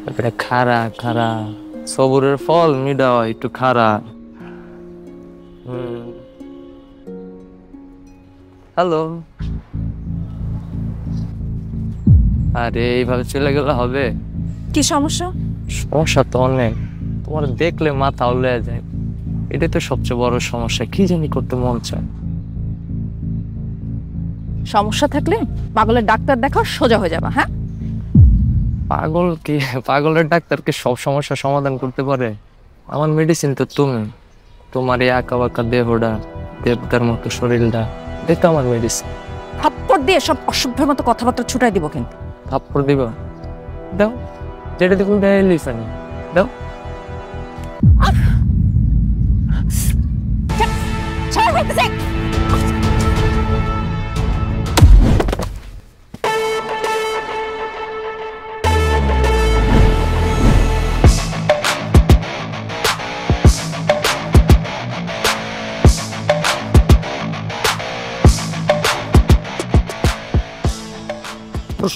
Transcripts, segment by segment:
তারপরে খারা খারা সবুরের ফল মিডা হয় একটু খারা। হ্যালো, আরে এইভাবে চলে গেলে হবে? কি সমস্যা? সমস্যা তো অনেক, তোমার দেখলে মাথা উল্লে যায়, এটাই তো সবচেয়ে বড় সমস্যা। কি জানি করতে মন চায়। সমস্যা থাকলে পাগলের ডাক্তার দেখাও, সোজা হয়ে যাবা। হ্যাঁ, পাগল কি, পাগলের ডাক্তারকে সব সমস্যার সমাধান করতে পারে? আমার মেডিসিন তো তুমি, তোমার এই আঁকা বাঁকা দেহটা, দেবতার মতো শরীরটা, এটা তো আমার মেডিসিন। থাপ্পড় দিয়ে সব অসভ্যের মতো কথাবার্তা ছুটাই দিব কিন্তু। থাপ্পড় দিব? দাও, যেটা দেখুন এলিফ্যান্ট দাও।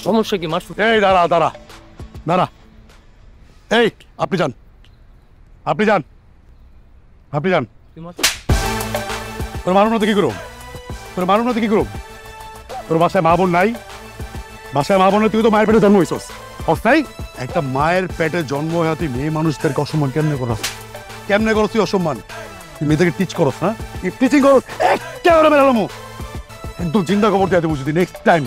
সমস্যা কি মারছো? এই দাঁড়া দাঁড়া দাঁড়া, এই আপনি যান, আপনি যান, আপনি যান। তোর মারুন না তো কি করো, তোর মারুন না তো কি করো? তোর বাসায় মা বোন নাই? বাসায় মা বোন তুই তো মায়ের পেটে জন্ম হয়েছস, অস্থায়ী একটা মায়ের পেটে জন্ম হয়ে তুই মেয়ে মানুষদেরকে অসম্মান কেমনে করস? কেমনে করস তুই অসম্মান? তুই মেয়েদেরকে টিচ করস না? টিচিং করস একেবারে মেলালামো, একদম চিন্তা খবর দিয়ে বুঝি নেক্সট টাইম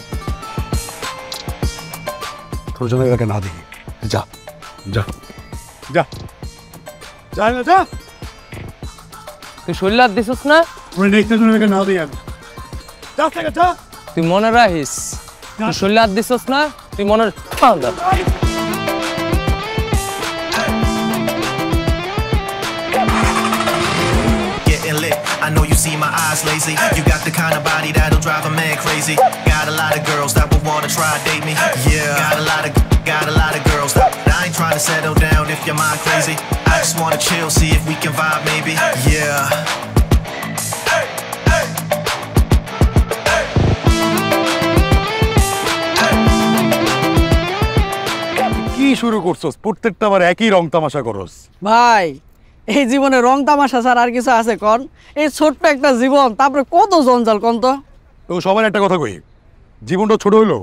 তোর জন্য এলাকা না দেখি। যা যা যা যা না যা, তুই শরীর হাত দিছিস না? নেক্সট টাইম এলাকা না দেখি আমি যা থেকে যা। তুই মনে রাখিস, তুই শরীর হাত দিছিস না, তুই মনে I know you see my eyes lazy. You got the kind of body that'll drive a man crazy. Got a lot of girls that would wanna try date me. Yeah, got a lot of girls. I ain't trying to settle down if your mind crazy. I just wanna chill, see if we can vibe maybe. Yeah. কি শুরু করছস? প্রত্যেকটা আবার একই রং তামাশা করস ভাই। এই জীবনে রং তামাশা ছাড়া আর কিছু আছে কোন? এই ছোট্ট একটা জীবন, তারপরে কত জঞ্জাল কোন তো? তো সবার একটা কথা কই, জীবনটা ছোট হইলো,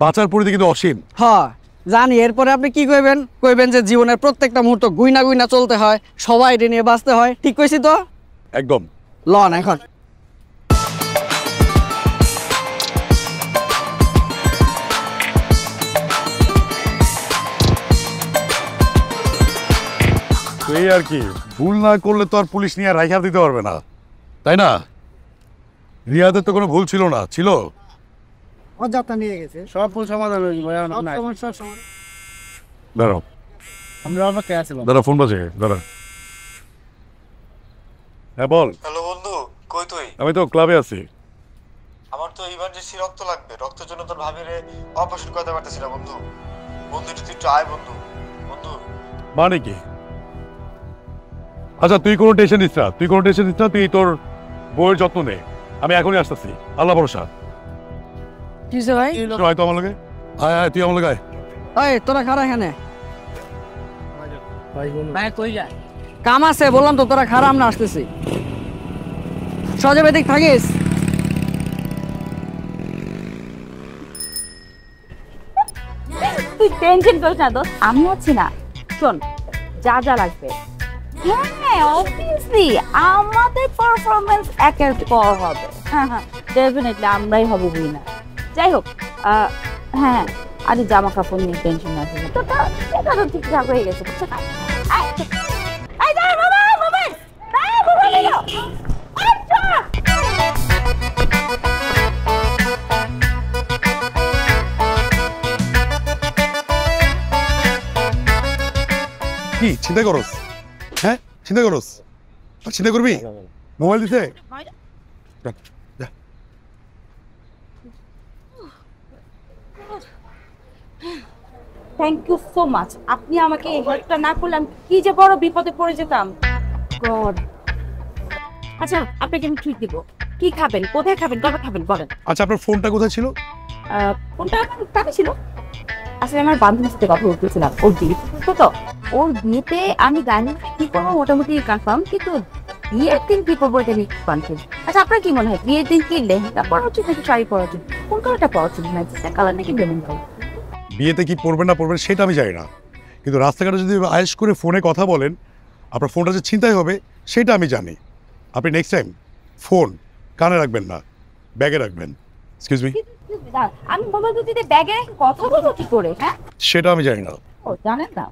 বাঁচার পরিধি কিন্তু অসীম। হ্যাঁ জানি, এরপরে আপনি কি কইবেন? কইবেন যে জীবনের প্রত্যেকটা মুহূর্ত গুইনা গুইনা চলতে হয়, সবাই নিয়ে বাঁচতে হয়। ঠিক কইছি তো? একদম। লন এখন এই আর কি, ভুল না করলে তো আর পুলিশ নিয়ে রাইখা দিতে পারবে না, তাই না? রিয়াদের তো কোনো ভুল ছিল না, ছিল? অযাত্রা নিয়ে গেছে, সব ভুল সমাধান হয়ে যাবে। দাঁড়াও, আমরা আমাকে আছে দাঁড়া, ফোন বাজে, দাঁড়া। হ্যাঁ বল। হ্যালো বন্ধু, কই তুই? আমি তো ক্লাবে আছি। আমার তো ইমার্জেন্সি রক্ত লাগবে, রক্তের জন্য তোর ভাবিরে অপারেশন করতে পারতেছি না বন্ধু। বন্ধু তুই একটু আয় বন্ধু। বন্ধু মানে কি? আচ্ছা তুই কোনো টেনশন নিস না, তুই কোনো টেনশন নিস না, তুই তোর বউয়ের যত্ন নে, আমি এখনই আসতেছি, আল্লাহ ভরসা। কিসে ভাই? আয় তো আমার লগে, আয় আয়, তুই আমার লগে আয়। ওই তোরা খারা এখানে, কাম আছে বললাম তো, তোরা খারাপ না, আসতেছি। সজীব এদিক থাকিস। তুই টেনশন করিস না দোস্ত, আমি আছি না। শোন, যা যা লাগবে, হ্যাঁ অবভিয়াসলি আমাদের পারফরমেন্স একের পর হবে। হ্যাঁ হ্যাঁ, ডেফিনেটলি আমরাই হব উইনার। যাই হোক, হ্যাঁ, আরে জামা কাপড় নিয়ে টেনশন আছে না তো, এটা তো ঠিকঠাক হয়ে গেছে, বুঝছো না? কি চিন্তা করস? হ্যাঁ চিন্তা করস? আর চিন্তা করবি? মোবাইল দিছে? Thank you so much. আপনি আমাকে এই হেল্পটা না করলে আমি কি যে বড় বিপদে পড়ে যেতাম। গড। আচ্ছা আপনাকে আমি ট্রিট দিব। কি খাবেন, কোথায় খাবেন, কবে খাবেন বলেন। আচ্ছা আপনার ফোনটা কোথায় ছিল? কোনটা টাকা ছিল? আসলে আমার বান্ধবীর সাথে কথা বলতেছিলাম, ওর বিয়ে তো ওর বিয়েতে আমি গাড়ি কি করবো মোটামুটি কনফার্ম, কিন্তু বিয়ের দিন কি করবো এটা নিয়ে কনফিউজ। আচ্ছা আপনার কি মনে হয় বিয়ের দিন কি লেহেঙ্গা পরা উচিত নাকি শাড়ি পরা উচিত, কোন কালারটা পরা উচিত? কালার নাকি বেলুন কালার? বিয়েতে কি পড়বেন না পড়বেন সেটা আমি জানি না, কিন্তু রাস্তাঘাটে যদি আয়েশ করে ফোনে কথা বলেন আপনার ফোনটা যে ছিনতাই হবে সেটা আমি জানি। আপনি নেক্সট টাইম ফোন কানে রাখবেন না, ব্যাগে রাখবেন। এক্সকিউজ মি, আমি মোবাইল দুটিতে ব্যাগে রেখে কথা বলবো কি করে? হ্যাঁ সেটা আমি জানি না। ও জানেন না?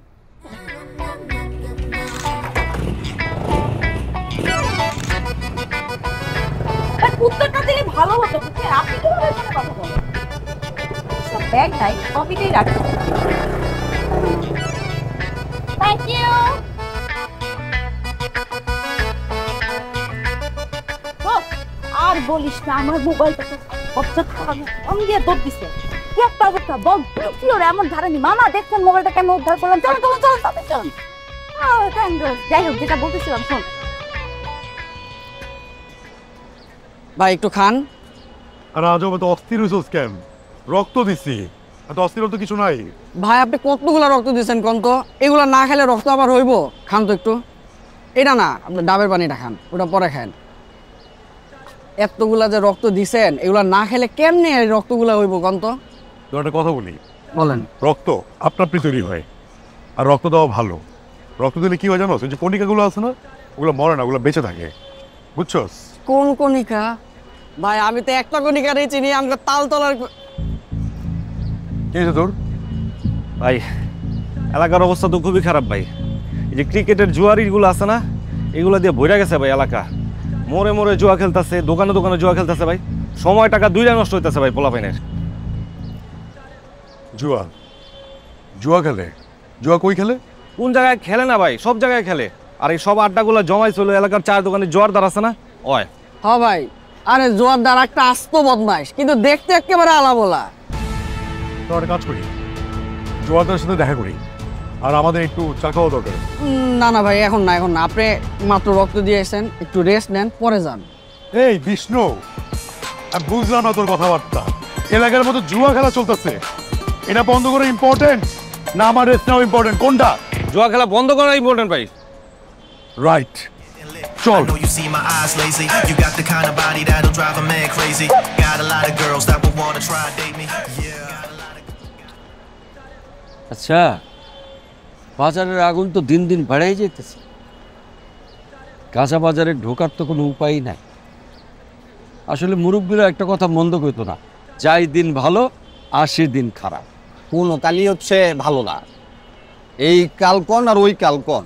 উত্তরটা দিলে ভালো হতো, বুঝছেন? আপনি কিভাবে এখানে কথা বলেন? সব ব্যাগ নাই, কপিতেই রাখতে হবে। Thank you. আর বলিস না, আমার মোবাইলটা তো আমি দিয়ে দৌড় দিছে। কি একটা অবস্থা, বল ছিল রে এমন ধারেনি। মামা দেখছেন মোবাইলটা কেমন উদ্ধার করলাম? চলো চলো চলো চলো চলো। যাই হোক, যেটা বলতেছিলাম শোন। ভাই একটু খান। আর আজ তো অস্থির হয়েছ স্ক্যাম, রক্ত দিচ্ছি, এত অস্থির তো কিছু নাই। ভাই আপনি কতগুলা রক্ত দিচ্ছেন কোন তো? এগুলা না খেলে রক্ত আবার হইব? খান তো একটু। এটা না, আপনি ডাবের পানিটা খান, ওটা পরে খান। এতগুলা যে রক্ত দিছেন এগুলা না খেলে কেমনে এই রক্তগুলা হইব কোন তো? একটা কথা বলি, বলেন। রক্ত আপনা আপনি তৈরি হয়, আর রক্ত দেওয়া ভালো। রক্ত দিলে কি হয় জানো? ওই যে কণিকাগুলো আছে না, ওগুলো মরে না, ওগুলো বেঁচে থাকে, বুঝছস? কোন কণিকা? ভাই আমি তো একটা কণিকারই চিনি, আমাকে তালতলার কি হয়েছে তোর? ভাই এলাকার অবস্থা তো খুবই খারাপ ভাই। এই যে ক্রিকেটের জুয়ারিগুলো আছে না, এগুলো দিয়ে ভরে গেছে ভাই এলাকা। মোড়ে মোড়ে জুয়া খেলতেছে, দোকানে দোকানে জুয়া খেলতেছে ভাই। সময় টাকা দুইটা নষ্ট হইতেছে ভাই পোলাপাইনের। জুয়া? জুয়া খেলে? জুয়া কই খেলে? কোন জায়গায় খেলে না ভাই, সব জায়গায় খেলে। আর এই সব আড্ডাগুলো জমাই ছিল এলাকার চার দোকানে জোয়ারদার আছে না, ওয়। হ্যাঁ ভাই, আরে জোয়ারদার একটা আস্ত বদমাইশ, কিন্তু দেখতে একেবারে আলাবোলা। তো একটা কাজ করি, জুয়ারদার সাথে দেখা করি, আর আমাদের একটু চা খাওয়া দরকার। না না ভাই, এখন না এখন না, আপনি মাত্র রক্ত দিয়েছেন, একটু রেস্ট নেন, পরে যান। এই বিষ্ণু, আমি বুঝলাম না তোর কথাবার্তা। এলাকার মতো জুয়া খেলা চলতেছে, এটা বন্ধ করা ইম্পর্টেন্ট না আমার রেস্ট নেওয়া ইম্পর্টেন্ট? কোনটা? জুয়া খেলা বন্ধ করা ইম্পর্টেন্ট ভাই। রাইট, I চল। know you see my eyes lazy. You got the kind of body that'll drive a man crazy. Got a lot of girls that will wanna try date me. Yeah. আচ্ছা, বাজারের আগুন তো দিন দিন বাড়াই যেতেছে, কাঁচা বাজারে ঢোকার তো কোনো উপায় নাই। আসলে মুরব্বীরা একটা কথা মন্দ কইতো না, যাই দিন ভালো আসে দিন খারাপ। কোনো কালই হচ্ছে ভালো না। এই কালকন আর ওই কালকন,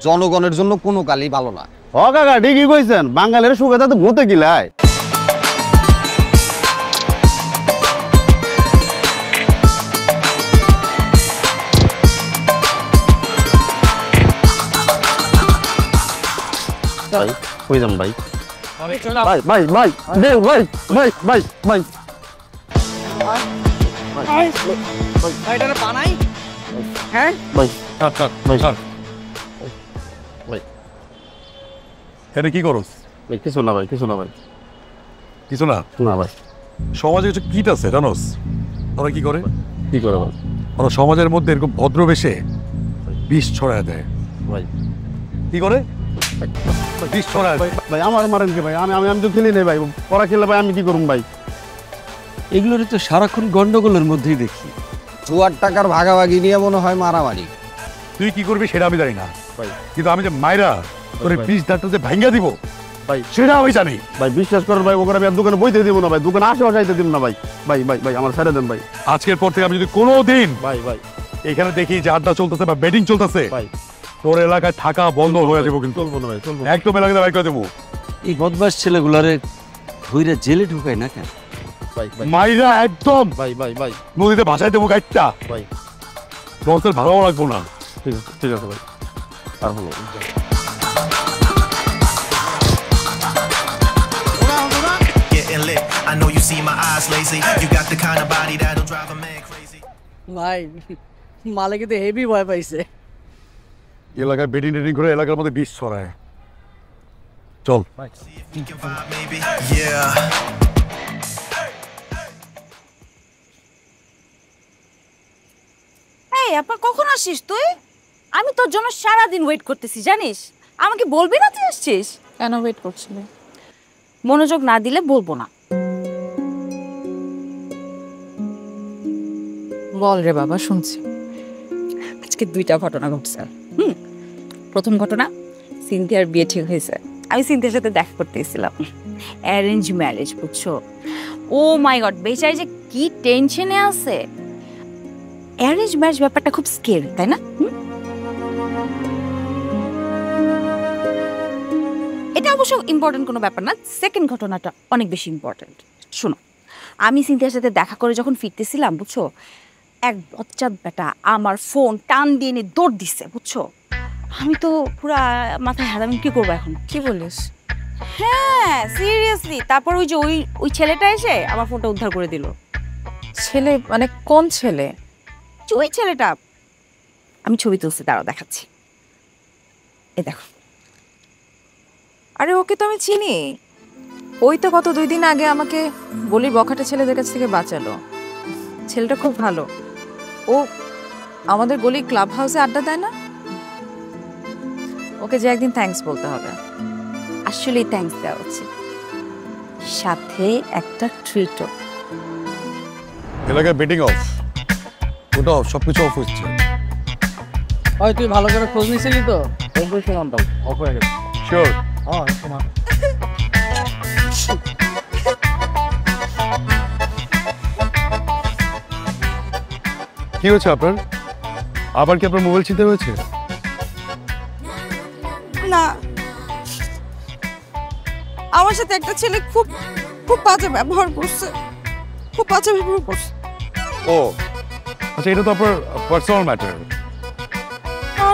জনগণের জন্য কোনো কালই ভালো না। ও কাকা ঠিকই কইছেন, বাঙালির সুখে তো ভূতে গিলায়। ভাই কইলাম ভাই, ভাই ভাই ভাই দে ভাই ভাই ভাই ভাই এটা বানাই। হ্যাঁ ভাই ভাই এটা কি করস? ভাই কিছু না ভাই, কিছু না ভাই, কিছু না। না ভাই। সমাজে কিছু কীট আছে জানোস? ওরা কি করে? কি করে ভাই? ওরা সমাজের মধ্যে এরকম ভদ্রবেশে বিষ ছড়ায় দেয়। ভাই কি করে? বিষ ছড়ায় দেয়। ভাই আমার মারেন কি ভাই? আমি আমি আমি তো খেলি নেই ভাই, পড়া খেলে ভাই আমি কি করুম ভাই? এগুলোর তো সারাক্ষণ গন্ডগোলের মধ্যেই দেখি। জুয়ার টাকার ভাগাভাগি নিয়ে মনে হয় মারামারি। তুই কি করবি সেটা আমি জানি না ভাই কিন্তু আমি যে মাইরা তোর ভাই। বিষ দাঁতটা যে ভাঙ্গা দিব ভাই সেটা আমি জানি। ভাই বিশ্বাস করেন ভাই, ওখানে আমি আর দোকানে বইতে দিব না ভাই, দোকানে আশেপাশে যাইতে দিব না ভাই। ভাই ভাই ভাই আমার ছেড়ে দেন ভাই। আজকের পর থেকে আমি যদি কোনো দিন ভাই ভাই এখানে দেখি যে আড্ডা চলতেছে বা বেটিং চলতেছে, ভাই তোর এলাকায় থাকা বন্ধ হয়ে যাবো কিন্তু। চলবো না ভাই, চলবো। একদম এলাকাতে বাইক করে দেবো। এই বদমাস ছেলেগুলারে ধইরা জেলে ঢুকায় না কেন? ভাই ভাই মাইরা একদম ভাই ভাই ভাই নদীতে ভাসাই দেবো গাইডটা। ভাই লঞ্চের ভাড়াও লাগবো না। ঠিক আছে, ঠিক আছে ভাই। আর হলো Getting lit. I know you see my eyes lazy. You got the kind of body that'll drive a man crazy. ভাই মালিকে তো হেভি ভয় পাইছে। এলাকায় বেটিং টেটিং করে এলাকার মধ্যে বিষ ছড়ায়। চল See if we can vibe, maybe. Yeah. আপা কখন আসছিস তুই? আমি তোর জন্য সারাদিন ওয়েট করতেছি জানিস। আমাকে বলবি না তুই আসছিস? কেন ওয়েট করছিলে? মনোযোগ না দিলে বলবো না। বল রে বাবা, শুনছি। আজকে 2টা ঘটনা ঘটছে। প্রথম ঘটনা, সিনথিয়ার বিয়ে ঠিক হয়েছে। আমি সিনথিয়ার সাথে দেখা করতে এসেছিলাম। অ্যারেঞ্জ ম্যারেজ, বুঝছো? ও মাই গড, বেচারি যে কি টেনশনে আছে। অ্যারেঞ্জ ম্যারেজ ব্যাপারটা খুব স্কেরি, তাই না? এটা অবশ্য ইম্পর্টেন্ট কোনো ব্যাপার না। সেকেন্ড ঘটনাটা অনেক বেশি ইম্পর্টেন্ট। শোনো, আমি সিনথিয়ার সাথে দেখা করে যখন ফিরতেছিলাম, বুঝছো, এক বচ্চাত বেটা আমার ফোন টান দিয়ে নিয়ে দৌড় দিচ্ছে, বুঝছো। আমি তো পুরা মাথায় হাত, আমি কি করবো এখন? কি বলিস? হ্যাঁ সিরিয়াসলি। তারপর ওই যে ওই ছেলেটা এসে আমার ফোনটা উদ্ধার করে দিল। ছেলে মানে কোন ছেলে? ওই ছেলেটা, আমি ছবি তুলছি, দাঁড়াও দেখাচ্ছি। এ দেখো। আরে ওকে তো আমি চিনি। ওই তো গত 2 দিন আগে আমাকে গলির বখাটে ছেলেদের কাছ থেকে বাঁচালো। ছেলেটা খুব ভালো। ও আমাদের গলির ক্লাব হাউসে আড্ডা দেয় না? ওকে যে একদিন থ্যাঙ্কস বলতে হবে। আসলেই থ্যাঙ্কস দেওয়া উচিত, সাথে একটা ট্রিটও। এলাকায় বেটিং অফ, ওটা অফ, সবকিছু অফ হচ্ছে। হয় তুই ভালো করে খোঁজ নিছিলি তো? অফ হয়ে গেছে। শিওর? কি হচ্ছে আপনার? আবার কি আপনার মোবাইল ছিনতে হয়েছে? না, আমার সাথে একটা ছেলে খুব খুব বাজে ব্যবহার করছে। খুব বাজে ব্যবহার করছে। ও আচ্ছা, এটা তো আপনার পার্সোনাল ম্যাটার।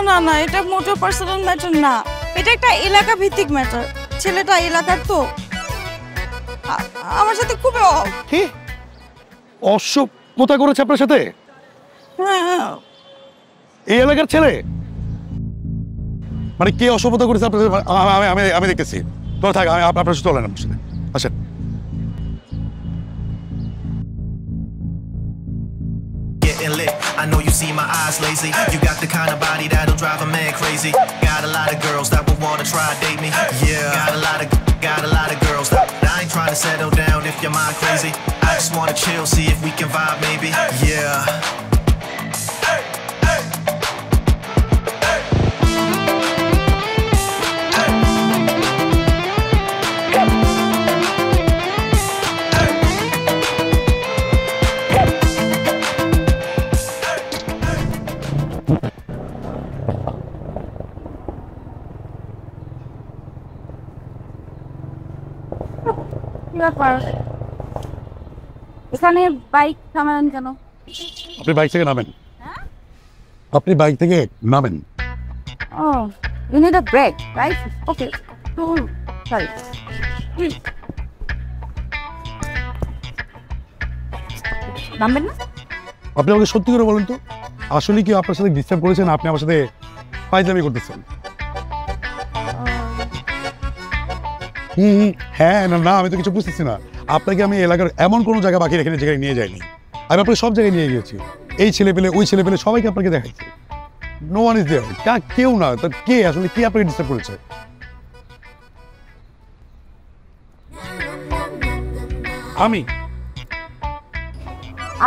না না, এটা মোটেও পার্সোনাল ম্যাটার না। এটা একটা এলাকা ভিত্তিক ম্যাটার। ছেলেটা এলাকার তো, আমার সাথে খুব কি অসভ্যতা করেছে আপনার সাথে? হ্যাঁ, এই এলাকার ছেলে? মানে কে অসভ্যতা করেছে আপনার সাথে? আমি দেখতেছি। তো থাক, আমি আপনার সাথে চলেন, আমার সাথে আসেন। Getting lit. I know you see my eyes lazy. You got the kind of body that'll drive a man crazy. Got a lot of girls that would wanna try date me. Yeah, got a lot of girls that I ain't trying to settle down if your mind crazy. I just wanna chill, see if we can vibe maybe. Yeah. এখানে bike থামালেন কেন? আপনি bike থেকে নামেন। আপনি bike থেকে নামেন। Oh, you need a break, right? Okay, sorry. নামবেন না? আপনি আমাকে সত্যি করে বলেন তো, আসলে কি আপনার সাথে ডিস্টার্ব করেছেন? আপনি আমার সাথে ফাইজলামি করতেছেন? হ্যাঁ না, আমি তো কিছু বুঝতেছি না। আপনাকে আমি এলাকার এমন কোনো জায়গা বাকি রেখে যেখানে নিয়ে যাইনি। আমি আপনাকে সব জায়গায় নিয়ে গিয়েছি। এই ছেলে পেলে, ওই ছেলে পেলে, সবাইকে আপনাকে দেখাইছি। No one is there. কেউ না। তো কে আসলে কে আপনাকে ডিস্টার্ব করেছে? আমি?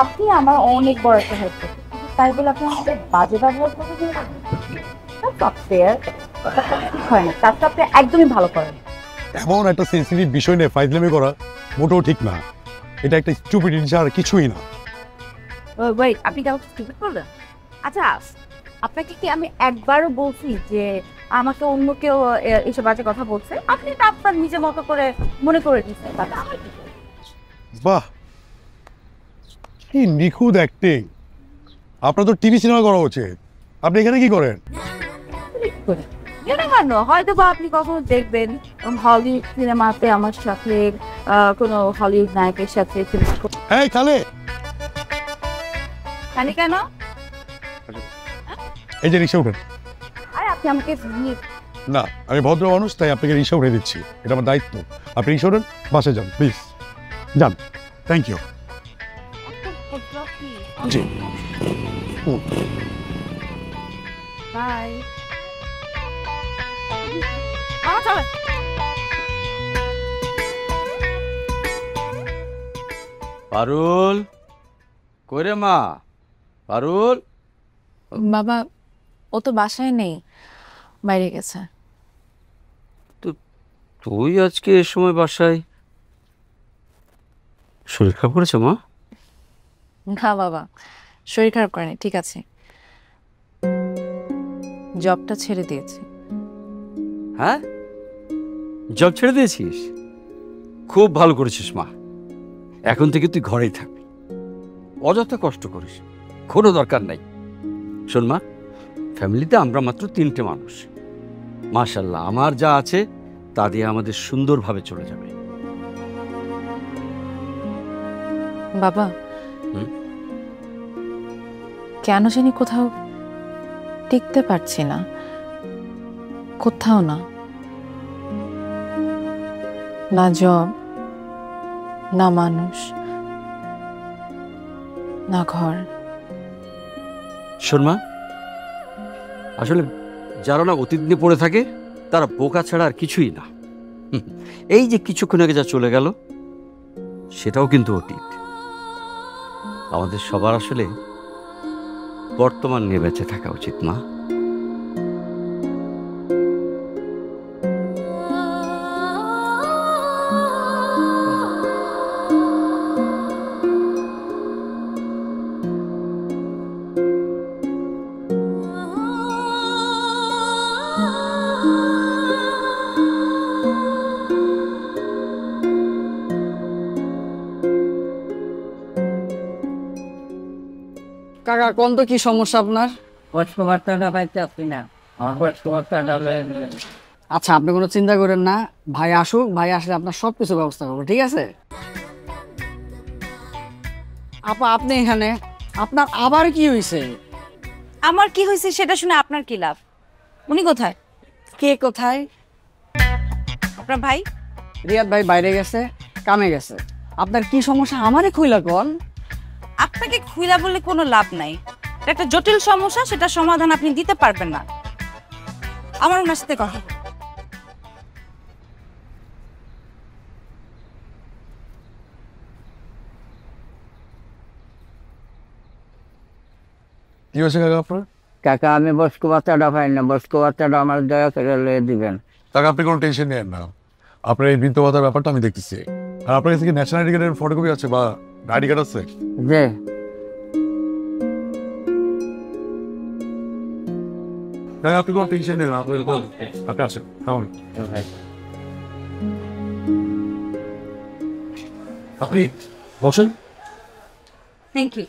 আপনি আমার অনেক বড় একটা হেল্প করছেন, তাই বলে আপনি আমাদের বাজে ব্যবহার করতে হয় না। কাজটা আপনি একদমই ভালো করেন। এমন একটা সেন্সিটিভ বিষয় নিয়ে ফাইজলামি করা মোটেও ঠিক না। এটা একটা স্টুপিডিটি ছাড়া কিছুই না। ওয়েট, আপনি কি আমাকে স্টুপিড বললেন? আচ্ছা, আপনাকে কি আমি একবারও বলছি যে আমাকে অন্য কেউ এসব বাজে কথা বলছে? আপনি তো আপনার নিজের মতো করে মনে করে দিচ্ছেন। বাহ, কি নিখুঁত অ্যাক্টিং! আপনার তো টিভি সিনেমা করা উচিত। আপনি এখানে কি করেন? হয়তো বা আপনি কখনো দেখবেন হলিউড সিনেমাতে আমার সাথে কোনো হলিউড নায়কের সাথে। এই খালে, কেন? এই যে রিক্সা উঠেন। আরে আপনি আমাকে না, আমি ভদ্র মানুষ, তাই আপনাকে রিক্সা উঠে দিচ্ছি। এটা আমার দায়িত্ব। আপনি রিক্সা উঠেন, বাসে যান প্লিজ। যান। Thank you. জি। বাই। চলে। পারুল, কইরে মা? পারুল, বাবা ও তো বাসায় নেই, বাইরে গেছে। তুই আজকে এ সময় বাসায়? শরীর খারাপ করেছে মা? না বাবা, শরীর খারাপ করেনি, ঠিক আছে। জবটা ছেড়ে দিয়েছি। হ্যাঁ, জব ছেড়ে দিয়েছিস? খুব ভালো করেছিস মা। এখন থেকে তুই ঘরেই থাকবি, অযথা কষ্ট করিস, কোনো দরকার নাই। শোন মা, ফ্যামিলিতে আমরা মাত্র 3টে মানুষ। মাশাআল্লাহ, আমার যা আছে তা দিয়ে আমাদের সুন্দরভাবে চলে যাবে। বাবা, কেন জানি কোথাও টিকতে পারছি না, কোথাও না। না জব, না মানুষ, না ঘর। শোন মা, আসলে যারা না অতীত নিয়ে পড়ে থাকে তারা বোকা ছাড়া আর কিছুই না। এই যে কিছুক্ষণ আগে যা চলে গেল সেটাও কিন্তু অতীত। আমাদের সবার আসলে বর্তমান নিয়ে বেঁচে থাকা উচিত মা। কাকা কোন তো কি সমস্যা আপনার? বার্তাটা পাইতে আপনি না, আমার বার্তাটা। আচ্ছা, আপনি কোনো চিন্তা করেন না, ভাই আসুক, ভাই আসলে আপনার সবকিছু ব্যবস্থা করবো, ঠিক আছে? আপা আপনি এখানে, আপনার আবার কি হয়েছে? আমার কি হয়েছে সেটা শুনে আপনার কি লাভ? উনি কোথায়? কে কোথায়? আপনার ভাই? রিয়াদ ভাই বাইরে গেছে, কামে গেছে। আপনার কি সমস্যা আমারে খুইলা কোন? আপনাকে খুইলা বললে কোনো লাভ নাই, এটা একটা জটিল সমস্যা, সেটা সমাধান আপনি দিতে পারবেন না। আমার ওনার সাথে কথা। কি হয়েছে কাকা আপনার? কাকা আমি বস্কু বাচ্চাটা পাই না, বস্কু বাচ্চাটা আমার দয়া করে লয়ে দিবেন। কাকা আপনি কোনো টেনশন নেন না, আপনার এই বৃদ্ধ ভাতার ব্যাপারটা আমি দেখতেছি। আর আপনার কাছে কি ন্যাশনাল আইডি কার্ডের ফটোকপি আছে বা আইডি কার্ড আছে? যে কাকা আপনি কোনো টেনশন নেন না, আপনি আসেন। আপনি বসেন। Thank you.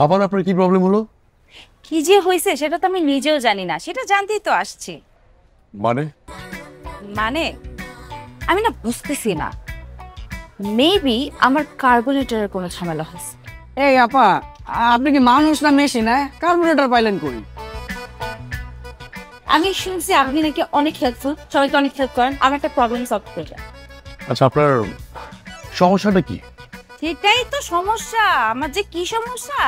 আবার আপনার কি প্রবলেম হলো? কি যে হয়েছে সেটা তো আমি নিজেও জানি না, সেটা জানতেই তো আসছি। মানে মানে আমি না বুঝতেছি না, মেবি আমার কার্বোরেটরের কোনো ঝামেলা হয়েছে। এই আপা, আপনি কি মানুষ না মেশিন? কার্বোরেটর পাইলেন কই? আমি শুনছি আপনি নাকি অনেক হেল্পফুল, সবাইকে অনেক হেল্প করেন, আমার একটা প্রবলেম সলভ করে দেন। আচ্ছা, আপনার সমস্যাটা কি? সেটাই তো সমস্যা, আমার যে কি সমস্যা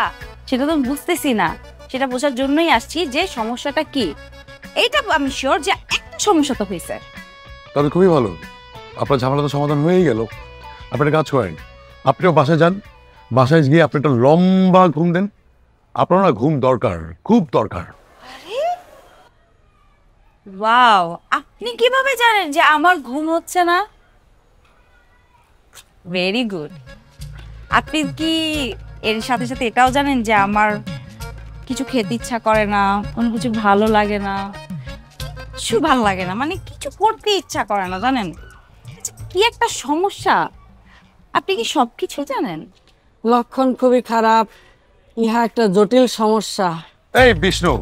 সেটা তো বুঝতেছি না, সেটা বোঝার জন্যই আসছি যে সমস্যাটা কি। এইটা আমি শিওর যে একটা সমস্যা তো হয়েছে। তাহলে খুবই ভালো, আপনার ঝামেলা তো সমাধান হয়েই গেল। আপনি একটা কাজ করেন, আপনিও বাসায় যান, বাসায় গিয়ে আপনি একটা লম্বা ঘুম দেন। আপনার না ঘুম দরকার, খুব দরকার। ওয়াও, আপনি কিভাবে জানেন যে আমার ঘুম হচ্ছে না? Very good. আপনি কি এর সাথে সাথে এটাও জানেন যে আমার কিছু খেতে ইচ্ছা করে না, কোনো কিছু ভালো লাগে না, কিছু ভালো লাগে না, মানে কিছু করতে ইচ্ছা করে না, জানেন? কি একটা সমস্যা, আপনি কি সব কিছু জানেন? লক্ষণ খুবই খারাপ, ইহা একটা জটিল সমস্যা। এই বিষ্ণু,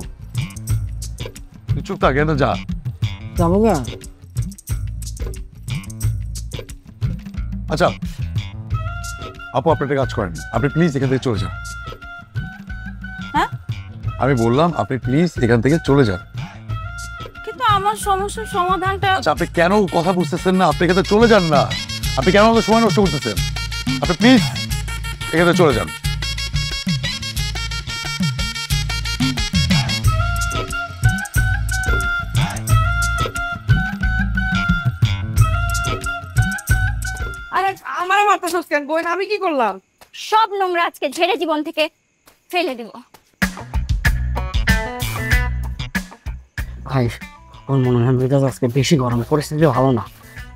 তুই চুপ থাক, এনে যা। যাবো গা? আচ্ছা আপু, আপনি একটা কাজ করেন, আপনি প্লিজ এখান থেকে চলে যান। হ্যাঁ, আমি বললাম আপনি প্লিজ এখান থেকে চলে যান। কিন্তু আমার সমস্যার সমাধানটা। আচ্ছা, আপনি কেন কথা বুঝতেছেন না? আপনি এখান থেকে চলে যান না, আপনি কেন আমাদের সময় নষ্ট করতেছেন? আপনি প্লিজ এখান থেকে চলে যান। মারতেছস কেন বোন? আমি কি করলাম? সব নোংরা আজকে ঝেড়ে জীবন থেকে ফেলে দিব। ভাই ওর মনে হয় মেজাজ আজকে বেশি গরম, পরিস্থিতি ভালো না।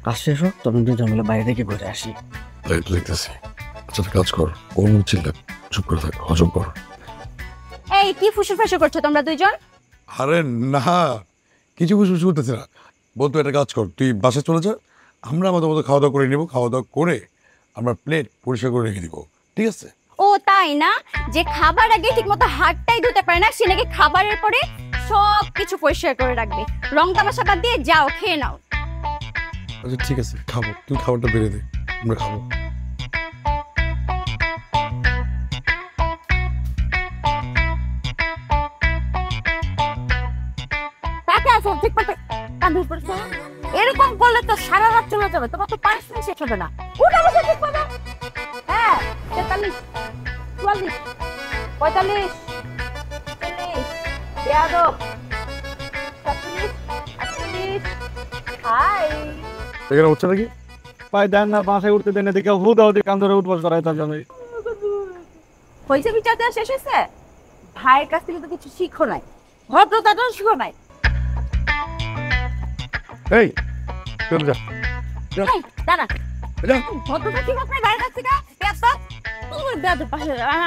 কাজ শেষ হোক, তখন দুজন মিলে বাইরে থেকে ঘুরে আসি। দেখতেছি। আচ্ছা কাজ কর, কোন চিল্লা, চুপ করে থাক, হজম কর। এই কি ফুসুর ফাসুর করছো তোমরা দুইজন? আরে না, কিছু কিছু করতেছি না। বলতো একটা কাজ কর, তুই বাসে চলে যা, আমরা আমাদের মতো খাওয়া দাওয়া করে নেবো, খাওয়া দাওয়া করে আমরা প্লেট পরিষ্কার করে রেখে দিব, ঠিক আছে? ও তাই না, যে খাবার আগে ঠিক মতো হাতটাই ধুতে পারে না সে নাকি খাবারের পরে সব কিছু পরিষ্কার করে রাখবে। রং তামাশা বাদ দিয়ে যাও, খেয়ে নাও। আচ্ছা ঠিক আছে, খাবো, তুই খাবারটা বেড়ে দে, আমরা খাবো। এরকম করলে তো সারা রাত চলে যাবে, তোমার তো পানিশমেন্ট শেষ হবে না। উঠে বসে ঠিক পাবে। হ্যাঁ 43 44 45 46 বেয়াদব 47 48। হাই এখানে হচ্ছে নাকি? ভাই দেন না, বাসায় উঠতে দেন, এদিকে হুদা হুদি কান ধরে উঠবস করাই তার জন্য। হয়েছে, বিচার দেওয়া শেষ হয়েছে? ভাইয়ের কাছ থেকে তো কিছু শিখো নাই, ভদ্রতাটাও শিখো নাই। এই চল যা, এই দাঁড়া, ভদ্রতা ঠিক আছে ভাইয়ের কাছ থেকে?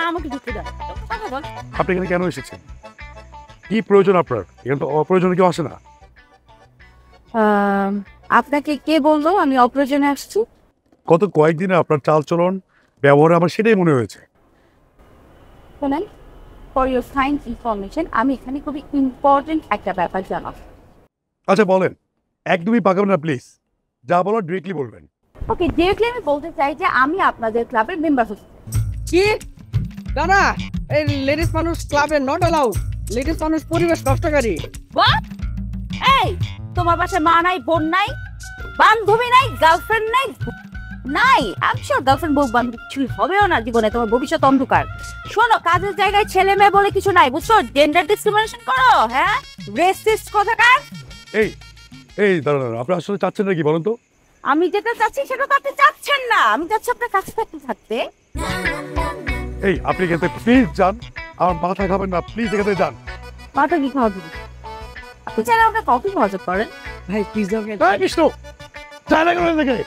আমাকে ঢুকতে দাও, কথা বল। আপনি এখানে কেন এসেছেন? কি প্রয়োজন আপনার? এখানে তো অপ্রয়োজনে কেউ আসে না। আপনাকে কে বললো আমি অপ্রয়োজনে আসছি? গত কয়েকদিনে আপনার চালচলন, ব্যবহারে আমার সেটাই মনে হয়েছে। শোনেন, ফর ইউর সায়েন্স ইনফরমেশন, আমি এখানে খুবই ইম্পর্টেন্ট একটা ব্যাপার জানাবো। আচ্ছা বলেন, একদমই পাকাবেন না প্লিজ, যা বলার ডিরেক্টলি বলবেন। ওকে, ডিরেক্টলি আমি বলতে চাই যে আমি আপনাদের ক্লাবের মেম্বার হচ্ছি। কি? দাদা, এই লেডিস মানুষ ক্লাবে নট অ্যালাউড। লেডিস মানুষ পরিবেশ নষ্টকারী। হোয়াট? এই তোমার বাসায় মা নাই, বোন নাই, বান্ধবী নাই, গার্লফ্রেন্ড নাই? নাই, আমি শিওর গার্লফ্রেন্ড বউ বান্ধবী কিছুই হবেও না জীবনে, তোমার ভবিষ্যৎ অন্ধকার। শোনো, কাজের জায়গায় ছেলে মেয়ে বলে কিছু নাই, বুঝছো? জেন্ডার ডিসক্রিমিনেশন করো, হ্যাঁ? রেসিস্ট কোথাকার। এই এই দাঁড়ান, আপনি আসলে চাচ্ছেন নাকি বলেন তো? আমি যেটা চাচ্ছি সেটা তো আপনি চাচ্ছেন না, আমি চাচ্ছি আপনার কাছে থাকতে। এই আপনি এখান থেকে প্লিজ যান, আমার মাথা খাবেন না, প্লিজ এখান থেকে যান। মাথা কি খাওয়া দিবি? আপনি চাইলে আমাকে কফি মজা করেন। ভাই প্লিজ ওকে। এই বিষ্ণু, চাই না করে দেখে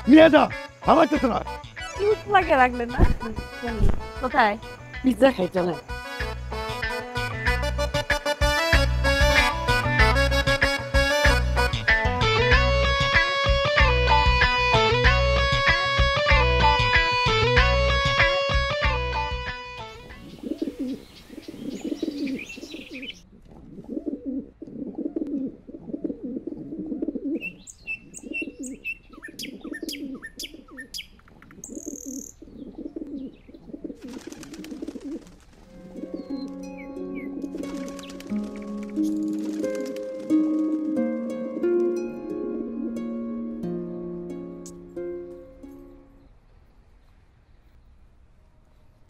নিয়ে যা, ভালো লাগতেছে না। কিউট লাগে, রাখলেন না? কোথায়? পিৎজা খাই চলে।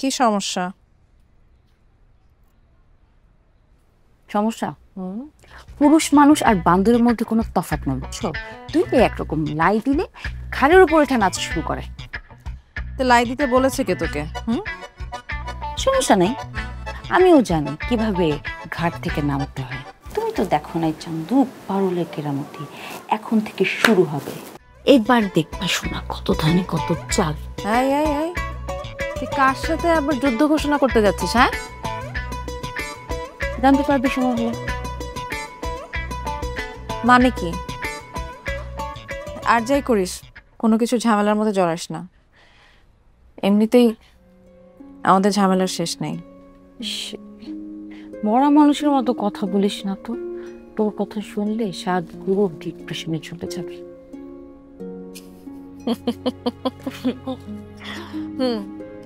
কি সমস্যা? সমস্যা? পুরুষ মানুষ আর বান্দরের মধ্যে কোনো তফাৎ নেই, বুঝছো? দুইটাই একরকম, লাই দিলে ঘাড়ের উপর উঠে নাচ শুরু করে। তো লাই দিতে বলেছে কে তোকে? সমস্যা নেই, আমিও জানি কিভাবে ঘাট থেকে নামতে হয়। তুমি তো দেখো নাই চান্দু, পারুলের কেরামতি এখন থেকে শুরু হবে। এবার দেখবা শোনা, কত ধানে কত চাল। এই এই এই, তুই কার সাথে আবার যুদ্ধ ঘোষণা করতে যাচ্ছিস? হ্যাঁ, জানতে পারবে সময় হলে। মানে কি? আর যাই করিস, কোনো কিছু ঝামেলার মধ্যে জড়াস না। এমনিতেই আমাদের ঝামেলার শেষ নেই। মরা মানুষের মতো কথা বলিস না তো, তোর কথা শুনলে সাত পুরো ডিপ্রেশনে চলে যাবে।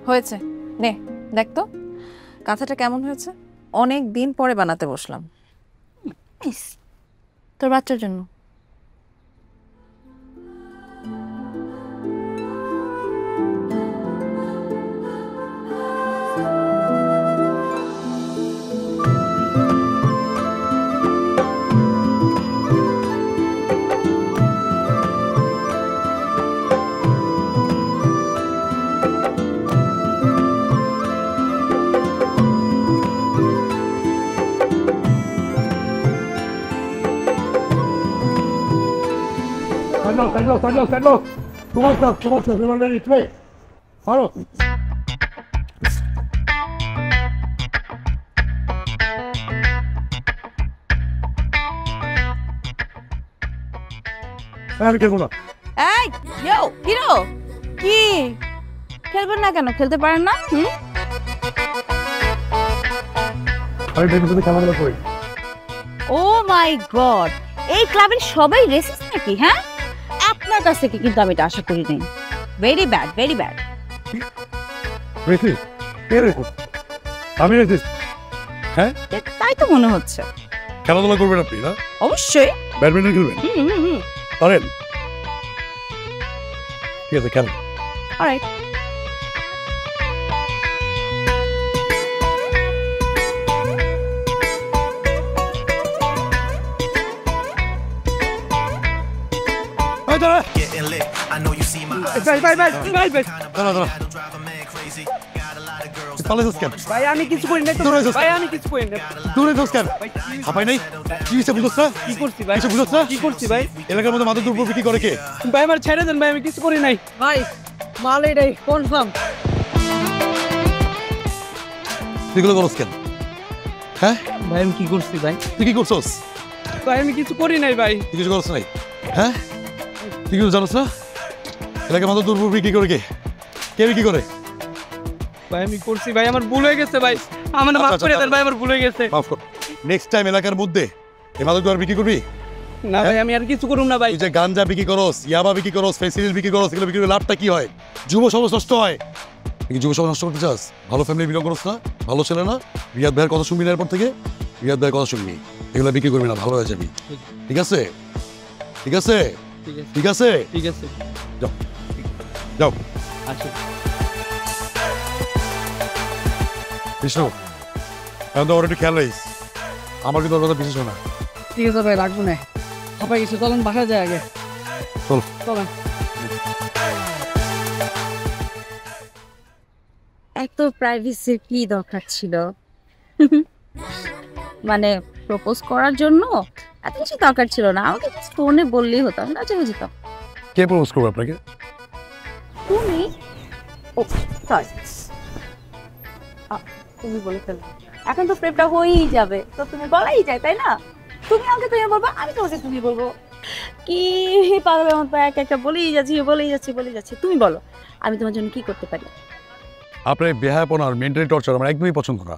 হয়েছে, নে দেখ তো কাঁথাটা কেমন হয়েছে। অনেক দিন পরে বানাতে বসলাম তোর বাচ্চার জন্য। Stand low. Come on, sir. Remember it way. Follow. আমি খেলবো না। এই ইয়ো হিরো কি খেলবেন না কেন? খেলতে পারেন না? আমি ভেবেছি খেলাধুলা করি। ও মাই গড, এই ক্লাবের সবাই রেসিস্ট নাকি? হ্যাঁ, আপনার কাছ থেকে কিন্তু আমি এটা আশা করি নাই। Very bad, very bad. Racist? কে রেসিস্ট? আমি রেসিস্ট? হ্যাঁ, তাই তো মনে হচ্ছে। খেলাধুলা করবেন আপনি না? অবশ্যই। ব্যাডমিন্টন খেলবেন? পারেন? ঠিক আছে, খেলেন। Alright. Getting lit. I know you see my eyes. দাঁড়া। পালাইছিস কেন? ভাই আমি কিছু করি নাই তো। ভাই আমি কিছু করি নাই। দূরে যাস কেন? হাঁপাই নাই? কি হয়েছে বুঝছ না? কি করছি ভাই? কিছু বুঝছ না? কি করছি ভাই? এলাকার মধ্যে মাদক দ্রব্য বিক্রি করে কে? ভাই আমার ছেড়ে দেন ভাই, আমি কিছু করি নাই। ভাই মাল এটাই কনফার্ম। এগুলো করছ কেন? হ্যাঁ ভাই আমি কি করছি ভাই? তুই কি করছস? ভাই আমি কিছু করি নাই ভাই। তুই কিছু করছ নাই? হ্যাঁ তুই কিছু জানোস না? এলাকার মাদক দ্রব্য বিক্রি করে কে? কে বিক্রি করে? ভাই আমি করছি ভাই, আমার ভুল হয়ে গেছে ভাই, আমার মাফ করে দেন ভাই, আমার ভুল হয়ে গেছে। মাফ কর। নেক্সট টাইম এলাকার মধ্যে এই মাদক দ্রব্য বিক্রি করবি না ভাই? আমি আর কিছু করুম না ভাই। তুই যে গাঞ্জা বিক্রি করস, ইয়াবা বিক্রি করস, ফেন্সিডিল বিক্রি করস, এগুলো বিক্রি করে লাভটা কি হয়? যুব সমাজ নষ্ট হয়। তুই যুব সমাজ নষ্ট করতে চাস? ভালো ফ্যামিলি বিলং করস না? ভালো ছেলে না? রিয়াদ ভাইয়ের কথা শুনবি না এরপর থেকে? রিয়াদ ভাইয়ের কথা শুনবি, এগুলো বিক্রি করবি না, ভালো হয়ে যাবি। ঠিক আছে? ঠিক আছে? ঠিক আছে? ঠিক আছে, যাও যাও। আচ্ছা বিষ্ণু, এখন তো ওর একটু খেয়াল রাখিস, আমার কিন্তু ওর কথা বিশেষ না। ঠিক আছে ভাই, রাখবো না। সবাই কিছু চলেন, বাসা যায় আগে। চল চলেন। এত প্রাইভেসির কি দরকার ছিল? মানে প্রপোজ করার জন্য এত কিছু দরকার ছিল না, আমাকে ফোনে বললেই হতো, আমি রাজি হয়ে যেতাম। কে প্রপোজ করবে আপনাকে? তুমি? ও সরি, তুমি বলে ফেলো। এখন তো প্রেমটা হয়েই যাবে, তো তুমি বলাই যায়, তাই না? তুমি আমাকে তুমি বলবো, আমি তোমাকে তুমি বলবো। কি পাগলের মতো এক একটা বলেই যাচ্ছি। তুমি বলো, আমি তোমার জন্য কি করতে পারি? আপনার বেহায়াপনা আর মেন্টালি টর্চার আমার একদমই পছন্দ না।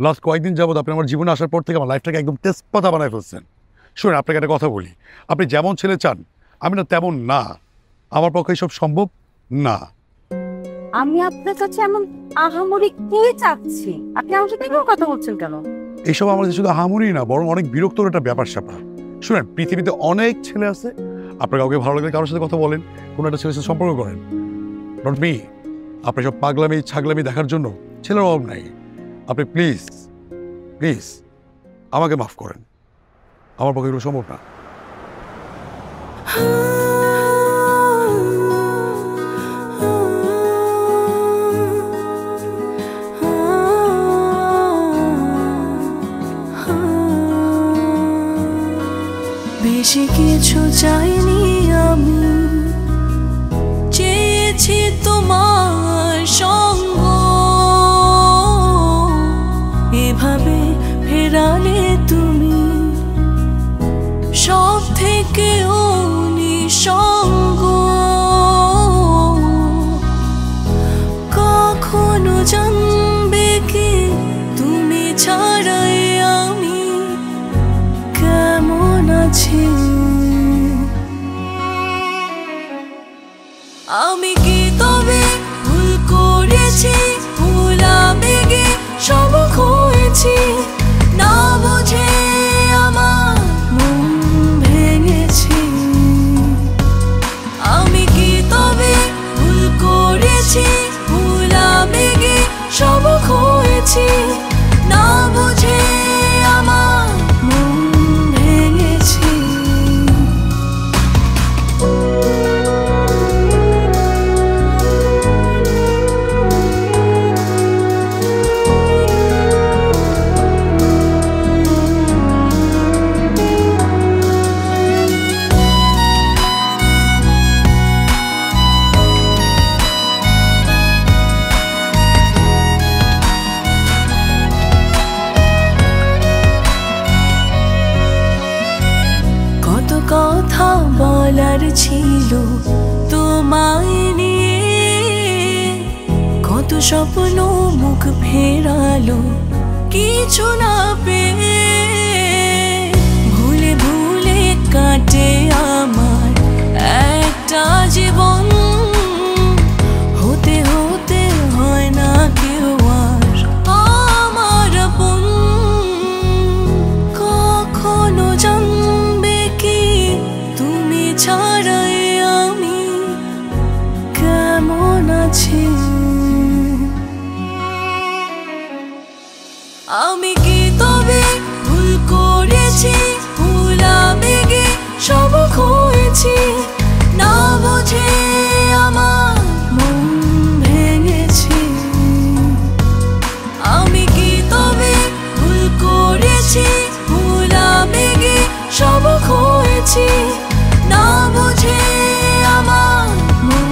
লাস্ট কয়েকদিন যাবত আপনি আমার জীবনে আসার পর থেকে আমার লাইফটাকে একদম তেজপাতা বানায় ফেলছেন। শুনুন, আপনাকে একটা কথা বলি, আপনি যেমন ছেলে চান আমি না তেমন না, আমার পক্ষে সব সম্ভব না। আমি আপনার কাছে এমন আহামরি কি চাচ্ছি? আপনি আমার সাথে এরকম কথা বলছেন কেন? এইসব আমার শুধু আহামরি না, বরং অনেক বিরক্তর একটা ব্যাপার স্যাপার। শুনেন, পৃথিবীতে অনেক ছেলে আছে, আপনার কাউকে ভালো লাগলে কারোর সাথে কথা বলেন, কোনো একটা ছেলের সাথে সম্পর্ক করেন। Not me. আপনি সব পাগলামি ছাগলামি দেখার জন্য ছেলের অভাব নাই। আপনি প্লিজ প্লিজ আমাকে মাফ করেন, আমার পক্ষে এগুলো সম্ভব না। বেশি কিছু চাইনি আমি, চেয়েছি তোমার সঙ্গ, এভাবে ফেরালে তুমি সব থেকে নিঃসঙ্গ। কখনো জানবে কি তুমি ছাড়াই আমি কেমন আছি? স্বপ্ন মুখ ফেরালো কিছু না পেয়ে, ভুলে ভুলে কাটে আমার একটা জীবন, হতে হতে হয় না কেউ আর আমার আপন। কখনো জানবে কি তুমি ছাড়াই আমি কেমন আছি। আমি কি তবে ভুল করেছি, ভুল আবেগে সব খুঁজেছি, না বুঝে আমার মন ভেঙেছি। আমি কি তবে ভুল করেছি, ভুল আবেগে সব খুঁজেছি, না বুঝে আমার মন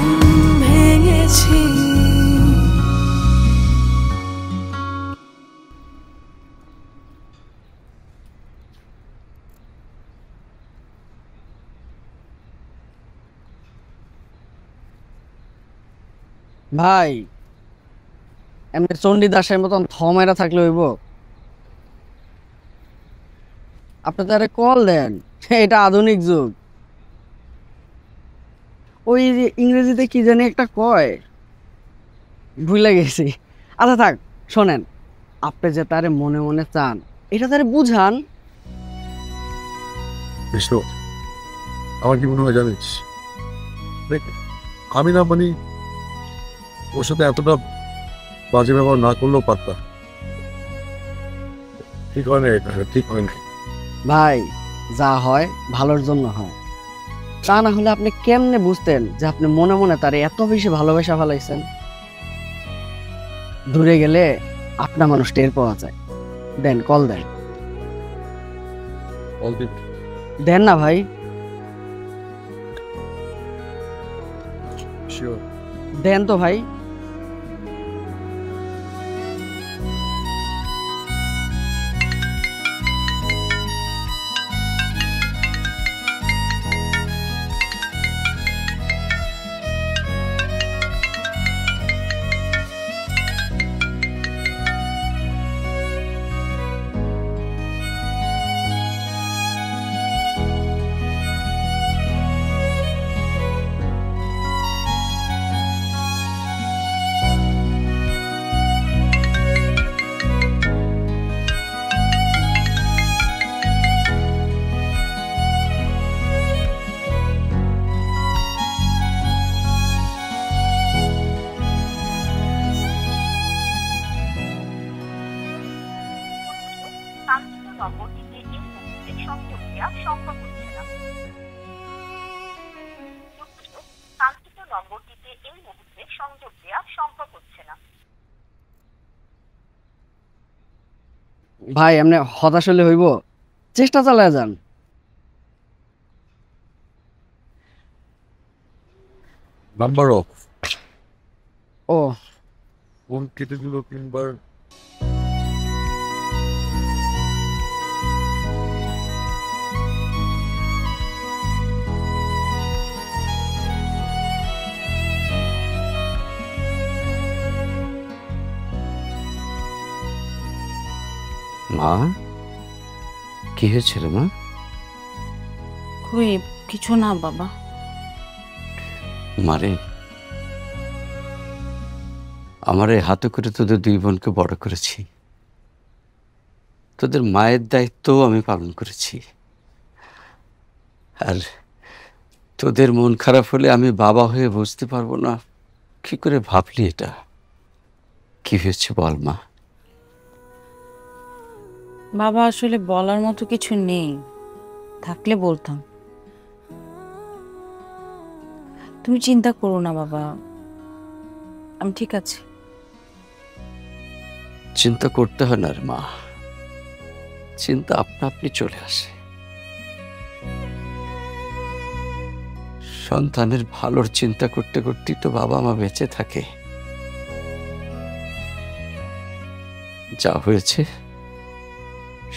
ভেঙেছি। ভাই এমনি চণ্ডীদাসের মতন থমেরা থাকলে হইব? আপনি তারে কল দেন, এটা আধুনিক যুগ। ওই যে ইংরেজিতে কি জানি একটা কয়, ভুলে গেছি। আচ্ছা থাক, শোনেন, আপনি যে তারে মনে মনে চান এটা তারে বুঝান। বিষ্ণু, আমার কি মনে হয় জানিস, দেখ আমি না মানে ওর সাথে এতটা বাজে ব্যবহার না করলেও পারতাম। ঠিক হয় না, এটা ঠিক হয় না। ভাই যা হয় ভালোর জন্য হয়, তা না হলে আপনি কেমনে বুঝতেন যে আপনি মনে মনে তারে এত বেশি ভালোবাসা ফেলাইছেন? দূরে গেলে আপনার মানুষ টের পাওয়া যায়। দেন, কল দেন। দেন না ভাই, দেন তো ভাই। ভাই এমনি হতাশ হলে হইব, চেষ্টা চালায় যান। Number of. ও ফোন কেটে দিল 3 বার। মা, কি হয়েছিল মা? কই কিছু না বাবা। মারে, আমার এই হাতে করে তোদের 2 বোনকে বড় করেছি, তোদের মায়ের দায়িত্ব আমি পালন করেছি। আর তোদের মন খারাপ হলে আমি বাবা হয়ে বুঝতে পারবো না, কি করে ভাবলি এটা? কি হয়েছে বল মা। বাবা আসলে বলার মতো কিছু নেই, থাকলে বলতাম। তুমি চিন্তা করো না বাবা, আমি ঠিক আছি। চিন্তা করতে হয় না রে মা, চিন্তা আপনা আপনি চলে আসে। সন্তানের ভালোর চিন্তা করতে করতেই তো বাবা মা বেঁচে থাকে। যা হয়েছে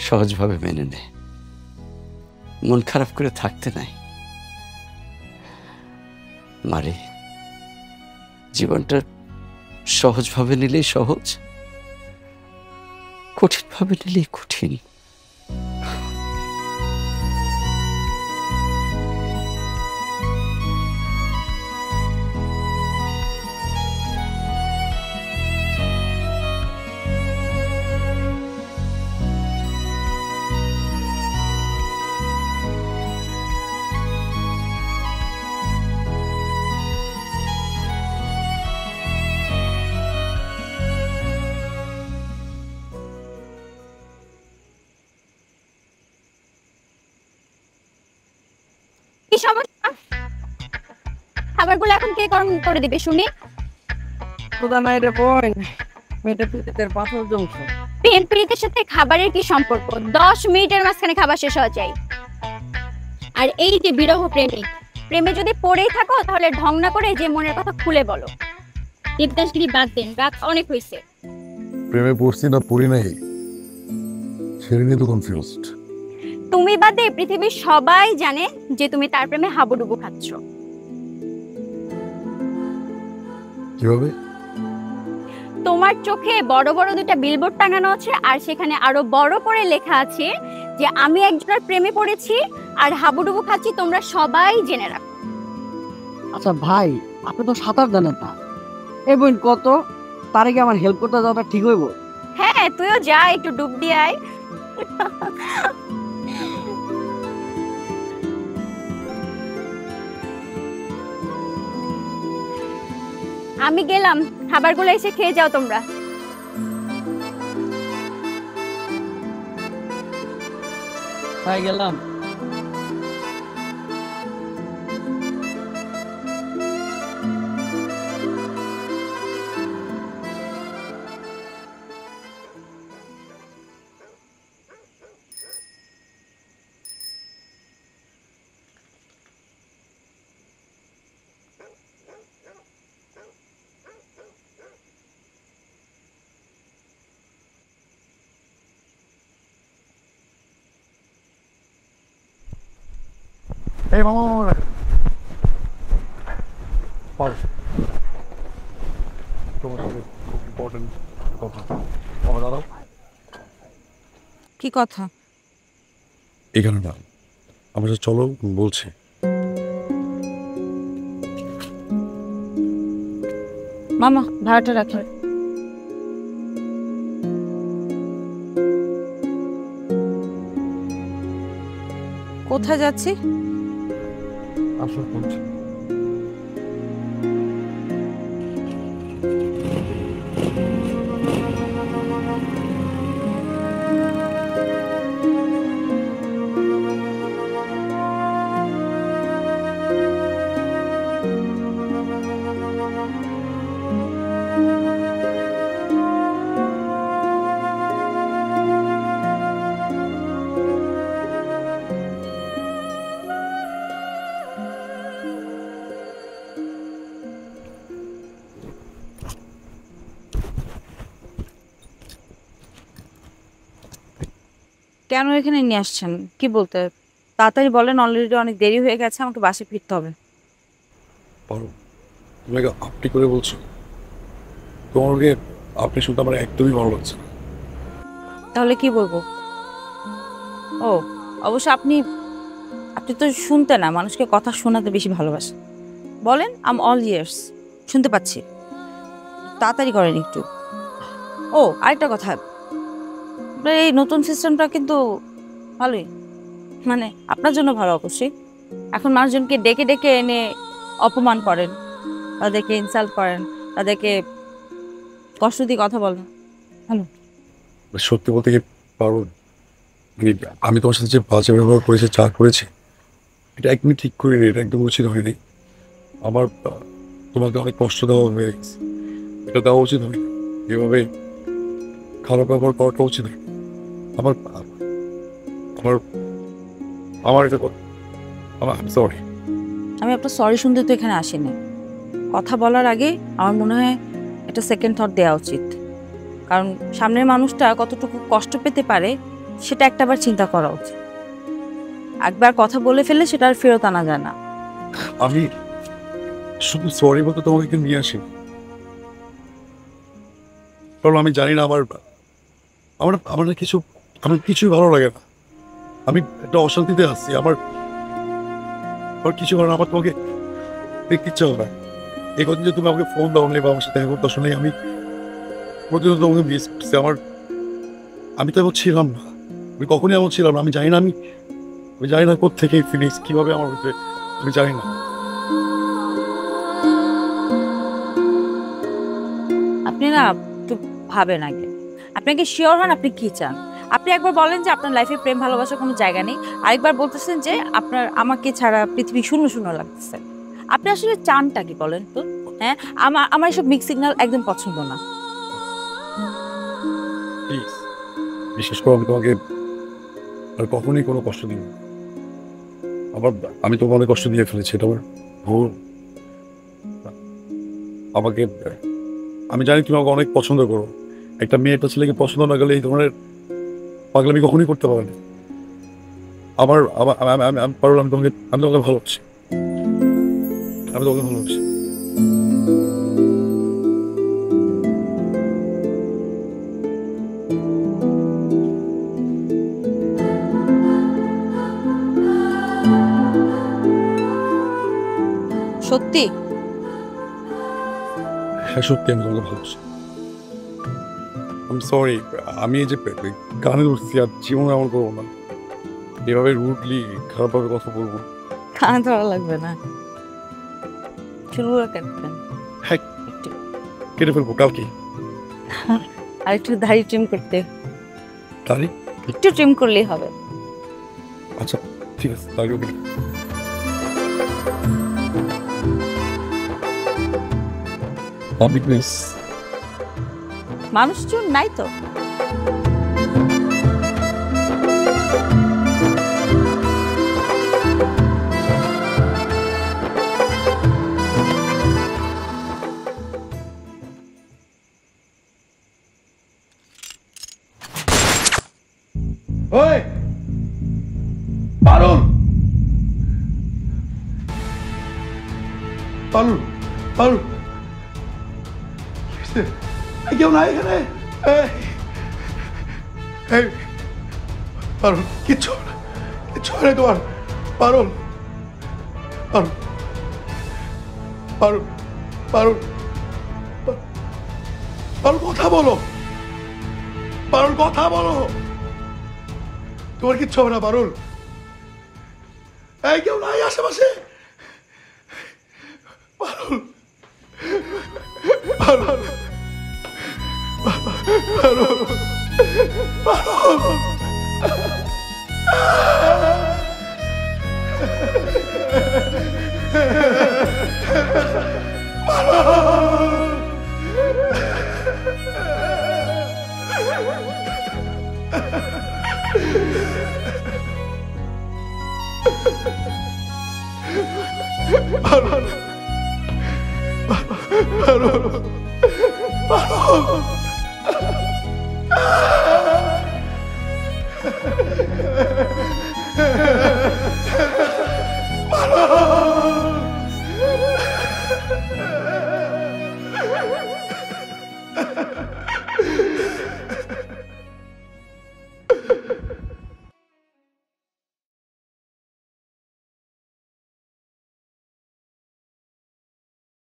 সহজভাবে মেনে নে, মন খারাপ করে থাকতে নাই। মারে, জীবনটা সহজভাবে নিলেই সহজ, কঠিনভাবে নিলেই কঠিন। কি সমস্যা? খাবারগুলো এখন কে গরম করে দিবে শুনি? খোদা নাই রে বোন, মেয়েটা পিতের পাথর জমছ। প্রেম প্রীতির সাথে খাবারের কি সম্পর্ক? 10 মিনিটের মাঝখানে খাবার শেষ হয়ে যায়। আর এই যে বিরহ প্রেমিক, প্রেমে যদি পড়েই থাকো তাহলে ঢং না করে যে মনের কথা খুলে বলো। দেবদাসগিরি বাদ দেন, রাত অনেক হয়েছে। প্রেমে পড়ছি না পড়ি নাই সেটা নিয়ে তো কনফিউজড। তুমি বাদে পৃথিবীর সবাই জানে যে তুমি তার প্রেমে হাবুডুবু খাচ্ছ। কিভাবে? তোমার চোখে বড় বড় দুটো বিলবোর্ড টাঙানো আছে, আর সেখানে আরো বড় করে লেখা আছে যে আমি একজনের প্রেমে পড়েছি আর হাবুডুবু খাচ্ছি, তোমরা সবাই জেনে রাখো। আচ্ছা ভাই, আপনি তো সাঁতার জানেন না, এই বোন কত তারে কি আমার হেল্প করতে যাওয়াটা ঠিক হইব? হ্যাঁ, তুইও যা, একটু ডুব দিয়ে আয়। আমি গেলাম, খাবারগুলো এসে খেয়ে যাও তোমরা। ভাই গেলাম। এই মামা মামা তোমার সাথে খুব ইম্পর্টেন্ট কথা। মামা দাঁড়াও। কি কথা? এখানে না, আমার সাথে চলো, বলছি। মামা ভাড়াটা রাখে। কোথায় যাচ্ছি? আসলে বলছি কেন এখানে নিয়ে আসছেন? কি বলতে? তাড়াতাড়ি বলেন, অলরেডি অনেক দেরি হয়ে গেছে, আমাকে বাসে ফিরতে হবে। পারো তুমি আপনি করে বলছো? তোমাকে আপনি শুনতে আমার একদমই ভালো লাগছে না। তাহলে কি বলবো? ও অবশ্য আপনি তো শুনতে না, মানুষকে কথা শোনাতে বেশি ভালোবাসেন। বলেন, আম অল ইয়ার্স, শুনতে পাচ্ছি। তাড়াতাড়ি করেন একটু। ও আরেকটা কথা, এই নতুন সিস্টেমটা কিন্তু ভালোই, মানে আপনার জন্য ভালো অবশ্যই। এখন মানুষজনকে ডেকে ডেকে এনে অপমান করেন, তাদেরকে ইনসাল্ট করেন, তাদেরকে কষ্ট দিয়ে কথা বলেন। ভালো। সত্যি বলতে কি পারো, আমি তোমার সাথে যে বাজে ব্যবহার করেছি, চা করেছি, এটা একদমই ঠিক করিনি, এটা একদম উচিত হয়নি। আমার তোমাকে অনেক কষ্ট দেওয়া হয়ে গেছে, এটা দেওয়া উচিত হয়নি। এভাবে খারাপ ব্যবহার করাটা উচিত হয়নি। আমার আমার আমার এটা আমার সরি। আমি আপনার সরি শুনতে তো এখানে আসিনি। কথা বলার আগে আমার মনে হয় একটা সেকেন্ড থট দেওয়া উচিত, কারণ সামনের মানুষটা কতটুকু কষ্ট পেতে পারে সেটা একটাবার চিন্তা করা উচিত। একবার কথা বলে ফেললে সেটা আর ফেরত আনা যায় না। আমি শুধু সরি বলতে তোমাকে নিয়ে আসি, কারণ আমি জানি না আমার আমার আমার না কিছু আমার কিছুই ভালো লাগে না। আমি একটা অশান্তিতে আসছি। আমার কিছু কারণ আমার তোমাকে দেখতে ইচ্ছা হবে না। এই কথা যে তুমি আমাকে ফোন দাও বা আমার সাথে দেখা করতে শুনে আমি প্রতিদিন তোমাকে মিস করছি। আমি তো এমন ছিলাম না, আমি কখনই এমন ছিলাম না। আমি জানি না আমি জানি না কোথেকে ফিলিংস কিভাবে আমার উঠবে, আমি জানি না। আপনি না একটু ভাবেন আগে, আপনাকে শিওর হন আপনি কি চান। আপনি একবার বলেন যে আপনার লাইফে প্রেম ভালোবাসার কোনো জায়গা নেই, আরেকবার বলতেছেন যে আপনার আমাকে ছাড়া পৃথিবী শূন্য শূন্য লাগতেছে। আপনি আসলে চানটা কি বলেন তো? হ্যাঁ, আমার এসব মিক্স সিগন্যাল একদম পছন্দ না। প্লিজ বিশেষ করে আমি তোমাকে আর কখনোই কোনো কষ্ট দিই না। আমি তোমাকে অনেক কষ্ট দিয়ে ফেলেছি, এটা আমার ভুল। আমাকে আমি জানি তুমি আমাকে অনেক পছন্দ করো। একটা মেয়ে একটা ছেলেকে পছন্দ না গেলে এই ধরনের পাগলামি কখনোই করতে পারে না। আমি তোমাকে ভালোবাসি, আমি তোমাকে ভালোবাসি। সত্যি? হ্যাঁ সত্যি, আমি তোমাকে ভালোবাসি। আমি সরি, আমি এই যে গানে ধরছি আর জীবনে আমার করবো না, এভাবে রুডলি খারাপভাবে কথা বলবো। কানে ধরা লাগবে না, চুলগুলো কাটবেন। হ্যাঁ কেটে ফেলবো কালকে। আর একটু দাড়ি ট্রিম করতে, দাড়ি একটু ট্রিম করলেই হবে। আচ্ছা ঠিক আছে, দাড়িও কেটে। মানুষজন নাই তো? ওই পারুল, পারুল, পারুল, কেউ নাই এখানে? পারুল, কিচ্ছু কিচ্ছু হয় না তোমার? পারুল, পারুল, পারুল, পারুল, পারুল কথা বলো, পারুল কথা বলো, তোমার কিচ্ছু হবে না পারুল। এই কেউ নাই আশেপাশে? পারুল, পারুল, পারুল, পারুল, পারুল,